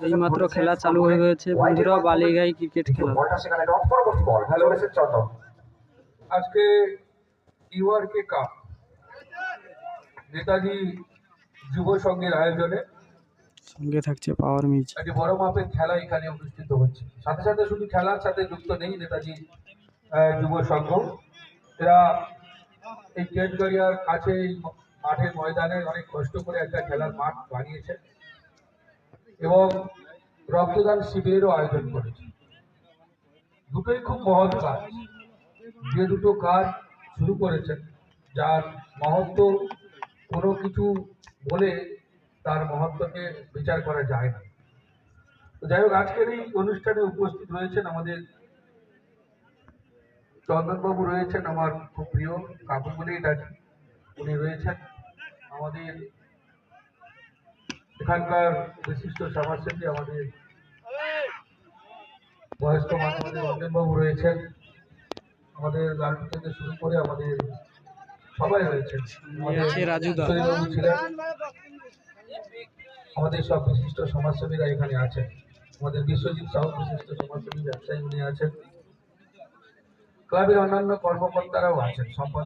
এইমাত্র খেলা চালু হয়ে গেছে বন্ধুরা, বালিগাই ক্রিকেট খেলা। আজকে ইউআরকে কাপ নেতাজি যুব সংঘের আয়োজনে সঙ্গে থাকছে পাওয়ার মিউজিক। একটি বড় মাপের খেলা এখানে অনুষ্ঠিত হচ্ছে। সাথে সাথে শুধু খেলার সাথে যুক্ত নেই নেতাজি যুব সংঘ, এরা এই কেটগড়িয়ার কাছে এই মাঠের ময়দানে অনেক কষ্ট করে একটা খেলার মাঠ বানিয়েছে এবং রক্তদান শিবিরেরও আয়োজন করেছে। দুটোই খুব মহৎ কাজ। যে দুটো কাজ শুরু করেছেন, যার মহত্ব কোনো কিছু বলে তার মহত্বকে বিচার করা যায় না। তো যাই হোক, আজকের এই অনুষ্ঠানে উপস্থিত রয়েছেন আমাদের চন্দনবাবু, রয়েছেন আমার খুব প্রিয় কাকু বলেই ডাকি, উনি রয়েছেন। আমাদের এখানকার বিশিষ্ট সমাজসেবী আমাদের বয়স্ক মানুষ রঞ্জনবাবু রয়েছেন। আমাদের লালটু থেকে শুরু করে আমাদের সবাই রয়েছেন। রাজুবাবু ছিলেন। আমাদের সব বিশিষ্ট সমাজসেবীরা এখানে আছেন। আমাদের বিশ্বজিৎ সাহু বিশিষ্ট সমাজসেবী ব্যবসায়ী উনি আছেন। ক্লাবের অন্যান্য কর্মকর্তারাও আছেন।